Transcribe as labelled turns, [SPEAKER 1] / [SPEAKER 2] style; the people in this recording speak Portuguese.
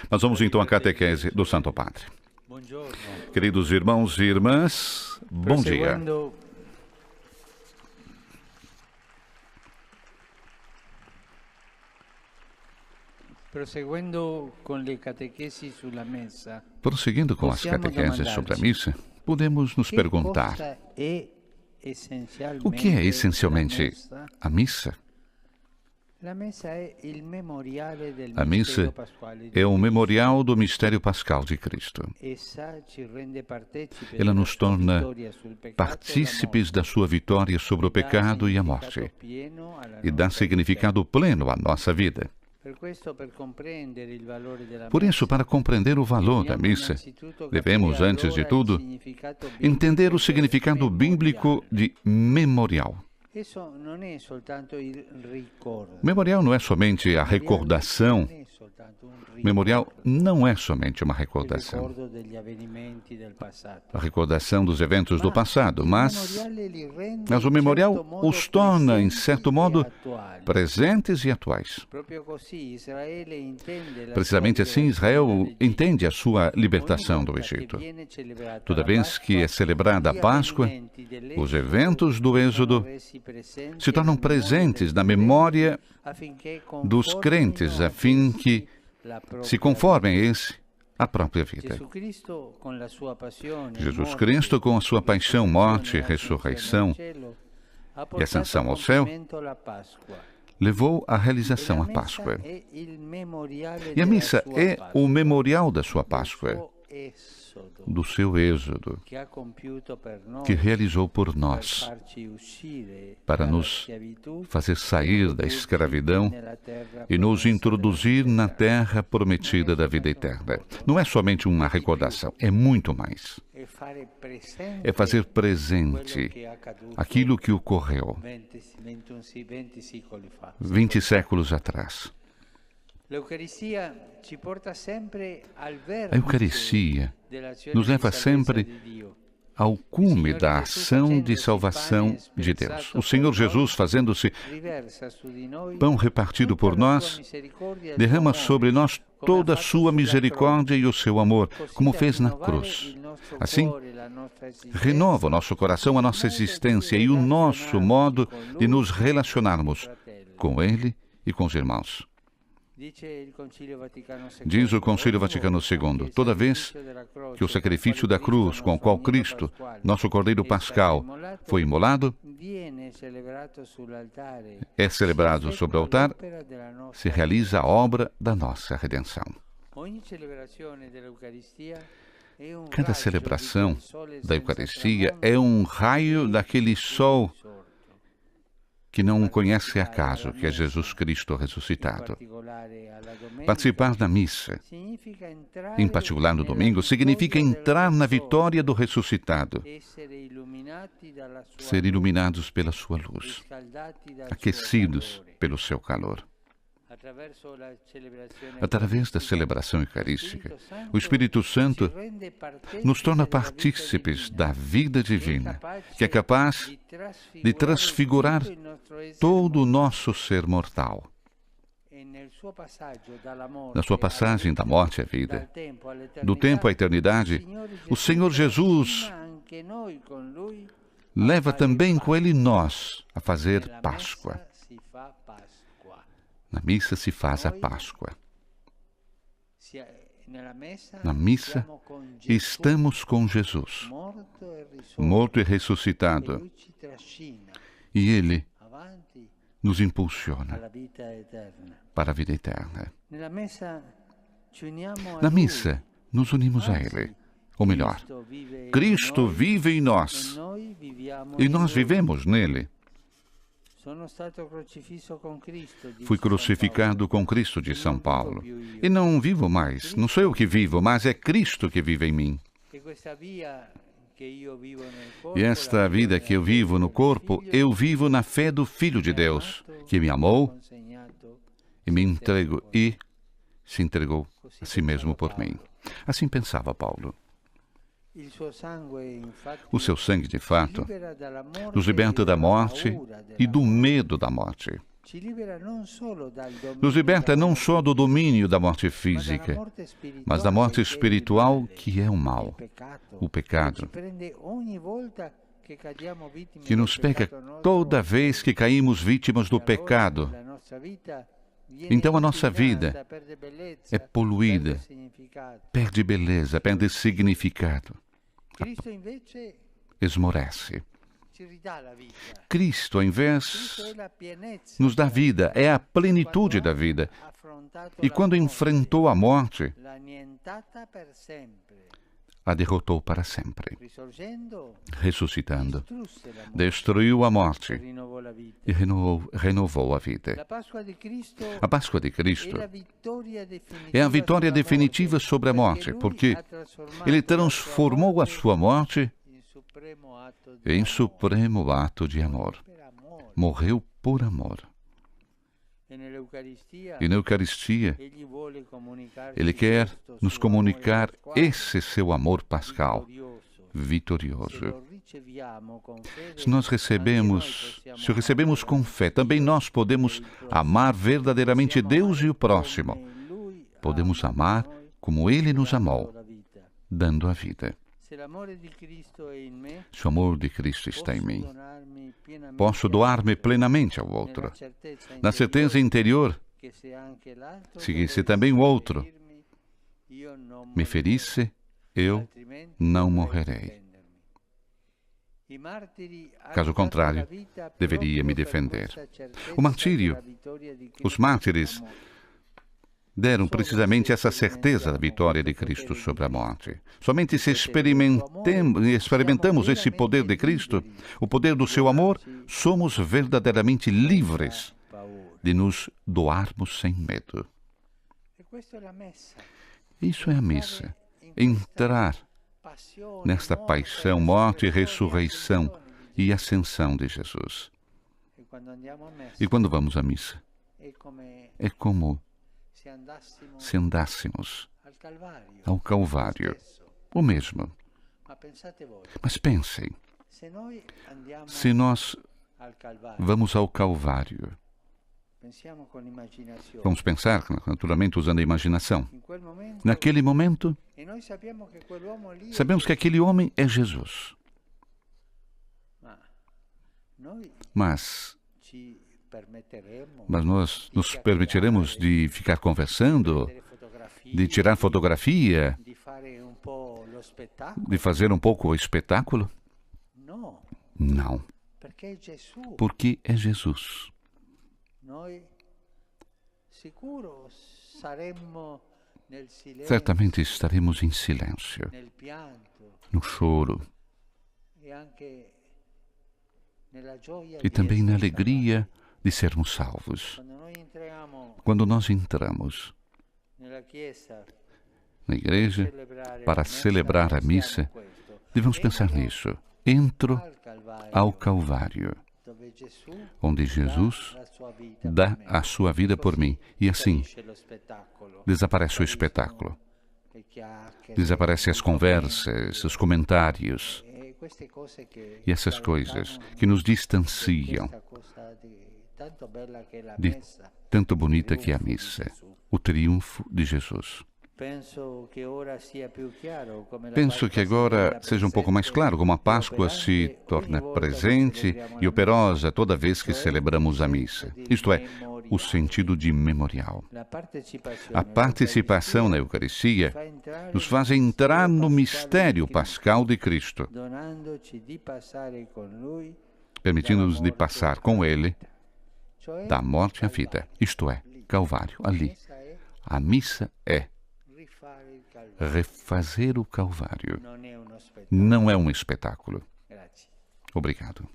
[SPEAKER 1] Nós vamos então à catequese do Santo Padre. Queridos irmãos e irmãs, bom dia.
[SPEAKER 2] Prosseguindo
[SPEAKER 1] com as catequeses sobre a missa, podemos nos perguntar: o que é essencialmente a missa? A missa é o memorial do mistério pascal de Cristo. Ela nos torna partícipes da sua vitória sobre o pecado e a morte e dá significado pleno à nossa vida. Por isso, para compreender o valor da missa, devemos, antes de tudo, entender o significado bíblico de memorial. Memorial não é somente a recordação. Memorial não é somente uma recordação. A recordação dos eventos do passado, mas o memorial os torna, em certo modo, presentes e atuais. Precisamente assim, Israel entende a sua libertação do Egito. Toda vez que é celebrada a Páscoa, os eventos do Êxodo se tornam presentes na memória dos crentes, a fim que se conformem a esse a própria vida. Jesus Cristo, com a sua paixão, morte, ressurreição e ascensão ao céu, levou à realização a Páscoa. E a missa é o memorial da sua Páscoa, do seu êxodo, que realizou por nós, para nos fazer sair da escravidão e nos introduzir na terra prometida da vida eterna. Não é somente uma recordação, é muito mais. É fazer presente aquilo que ocorreu 20 séculos atrás. A Eucaristia nos leva sempre ao cume da ação de salvação de Deus. O Senhor Jesus, fazendo-se pão repartido por nós, derrama sobre nós toda a sua misericórdia e o seu amor, como fez na cruz. Assim, renova o nosso coração, a nossa existência e o nosso modo de nos relacionarmos com Ele e com os irmãos. Diz o Concílio Vaticano II, toda vez que o sacrifício da cruz com o qual Cristo, nosso Cordeiro Pascal, foi imolado, é celebrado sobre o altar, se realiza a obra da nossa redenção. Cada celebração da Eucaristia é um raio daquele sol que não conhece acaso, que é Jesus Cristo ressuscitado. Participar da missa, em particular no domingo, significa entrar na vitória do ressuscitado, ser iluminados pela sua luz, aquecidos pelo seu calor. Através da celebração eucarística, o Espírito Santo nos torna partícipes da vida divina, que é capaz de transfigurar todo o nosso ser mortal. Na sua passagem da morte à vida, do tempo à eternidade, o Senhor Jesus leva também com Ele nós a fazer Páscoa. Na missa se faz a Páscoa. Na missa estamos com Jesus, morto e ressuscitado, e Ele nos impulsiona para a vida eterna. Na missa nos unimos a Ele, ou melhor, Cristo vive em nós e nós vivemos nele. Fui crucificado com Cristo, diz São Paulo, e não vivo mais, não sou eu que vivo, mas é Cristo que vive em mim. E esta vida que eu vivo no corpo, eu vivo na fé do Filho de Deus, que me amou e me entregou e se entregou a si mesmo por mim. Assim pensava Paulo. O seu sangue, de fato, nos liberta da morte e do medo da morte. Nos liberta não só do domínio da morte física, mas da morte espiritual, que é o mal, o pecado, que nos pega toda vez que caímos vítimas do pecado. Então a nossa vida é poluída, perde beleza, perde significado, esmorece. Cristo, ao invés, nos dá vida, é a plenitude da vida. E quando enfrentou a morte, a derrotou para sempre. Ressuscitando, destruiu a morte e renovou a vida. A Páscoa de Cristo é a vitória definitiva sobre a morte, porque Ele transformou a sua morte em supremo ato de amor. Morreu por amor. E na Eucaristia, Ele quer nos comunicar esse seu amor pascal, vitorioso. Se o recebemos com fé, também nós podemos amar verdadeiramente Deus e o próximo. Podemos amar como Ele nos amou, dando a vida. Se o amor de Cristo está em mim, posso doar-me plenamente ao outro, na certeza interior que se também o outro me ferisse, eu não morrerei. Caso contrário, deveria me defender. O martírio, os mártires deram precisamente essa certeza da vitória de Cristo sobre a morte. Somente se experimentamos esse poder de Cristo, o poder do seu amor, somos verdadeiramente livres de nos doarmos sem medo. Isso é a missa. Entrar nesta paixão, morte, ressurreição e ascensão de Jesus. E quando vamos à missa, é como se andássemos ao Calvário, o mesmo. Mas pensem, se nós vamos ao Calvário, vamos pensar, naturalmente, usando a imaginação. Naquele momento, sabemos que aquele homem é Jesus. Mas nós nos permitiremos de ficar conversando, de tirar fotografia, de fazer um pouco o espetáculo? Não. Porque é Jesus. Certamente estaremos em silêncio, no choro e também na alegria de sermos salvos. Quando nós entramos na igreja para celebrar a missa, devemos pensar nisso. Entro ao Calvário, onde Jesus dá a sua vida por mim. E assim, desaparece o espetáculo. Desaparecem as conversas, os comentários. E essas coisas que nos distanciam de tanto bonita que é a missa, o triunfo de Jesus. Penso que agora seja um pouco mais claro como a Páscoa se torna presente e operosa toda vez que celebramos a missa. Isto é, o sentido de memorial. A participação na Eucaristia nos faz entrar no mistério pascal de Cristo, permitindo-nos de passar com Ele da morte à vida. Isto é, Calvário, ali. A missa é refazer o Calvário. Não é um espetáculo. Obrigado.